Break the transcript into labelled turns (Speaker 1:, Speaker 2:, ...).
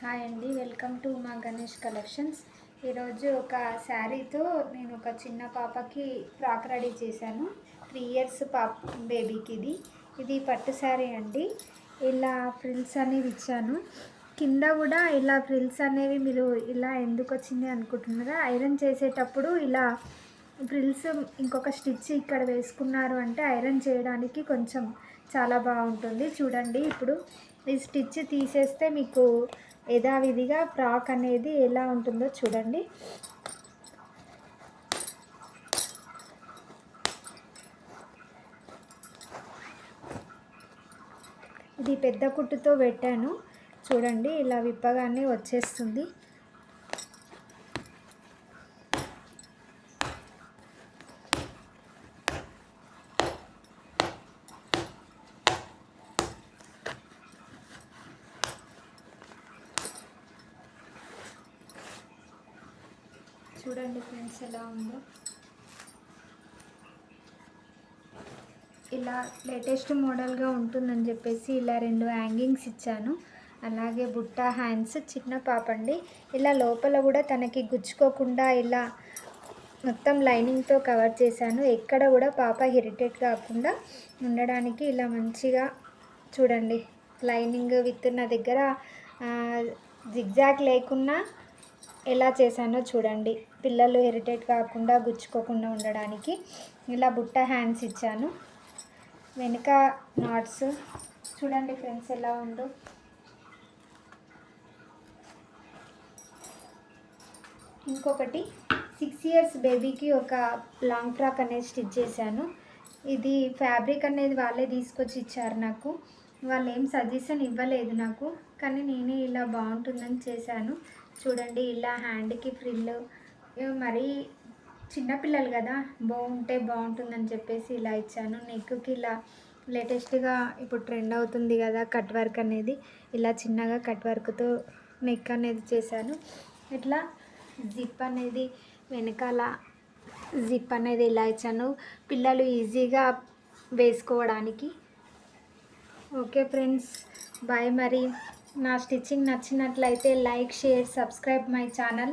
Speaker 1: Hi అండి, welcome to మా Ganesh collections. ఈరోజు ఒక శారీతో నేను ఒక చిన్న పాపకి ఫ్రాక్ రెడీ చేశాను. 3 ఇయర్స్ బేబీకి ఇది పట్టు శారీ అండి. ఇలా ఫ్రిల్స్ అనేవి ఇచ్చాను. కింద కూడా ఇలా ఫ్రిల్స్ అనేవి మీరు ఇలా ఎందుకు వచ్చింది అనుకుంటున్నారా? ఐరన్ చేసేటప్పుడు ఇలా ఫ్రిల్స్ ఇంకొక స్టిచ్ ఇక్కడ వేసుకున్నారు అంటే ఐరన్ చేయడానికి కొంచెం చాలా బాగుంటుంది. చూడండి, ఇప్పుడు ఈ స్టిచ్ తీసేస్తే మీకు యథావిధిగా ఫ్రాక్ అనేది ఎలా ఉంటుందో చూడండి. ఇది పెద్ద కుట్టుతో పెట్టాను. చూడండి, ఇలా విప్పగానే వచ్చేస్తుంది. చూడండి ఫ్రెండ్స్, ఎలా ఉందో. ఇలా లేటెస్ట్ మోడల్గా ఉంటుందని చెప్పేసి ఇలా 2 హ్యాంగింగ్స్ ఇచ్చాను. అలాగే బుట్ట హ్యాండ్స్, చిన్న పాప అండి. ఇలా లోపల కూడా తనకి గుచ్చుకోకుండా ఇలా మొత్తం లైనింగ్తో కవర్ చేశాను. ఎక్కడ కూడా పాప ఇరిటేట్ కాకుండా ఉండడానికి ఇలా మంచిగా చూడండి, లైనింగ్ విత్తున్న దగ్గర జిగ్జాగ్ లేకున్నా ఎలా చేశానో చూడండి. పిల్లలు ఇరిటేట్ కాకుండా గుచ్చుకోకుండా ఉండడానికి ఇలా బుట్ట హ్యాండ్స్ ఇచ్చాను. వెనుక నాట్స్ చూడండి ఫ్రెండ్స్, ఎలా ఉందో. ఇంకొకటి 6 ఇయర్స్ బేబీకి ఒక లాంగ్ ఫ్రాక్ అనేది స్టిచ్ చేశాను. ఇది ఫ్యాబ్రిక్ అనేది వాళ్ళే తీసుకొచ్చి ఇచ్చారు నాకు. వాళ్ళు ఏం సజెషన్ ఇవ్వలేదు నాకు, కానీ నేనే ఇలా బాగుంటుందని చేశాను. చూడండి, ఇలా హ్యాండ్కి ఫ్రిల్, మరీ చిన్నపిల్లలు కదా, బాగుంటుందని చెప్పేసి ఇలా ఇచ్చాను. నెక్కి ఇలా లేటెస్ట్గా ఇప్పుడు ట్రెండ్ అవుతుంది కదా కట్ వర్క్ అనేది, ఇలా చిన్నగా కట్ వర్క్తో నెక్ అనేది చేశాను. ఇట్లా జిప్ అనేది వెనకాల జిప్ అనేది ఇలా ఇచ్చాను, పిల్లలు ఈజీగా వేసుకోవడానికి. Okay friends, bye. మరి నా స్టిచ్చింగ్ నచ్చినట్లయితే like, share, subscribe my channel.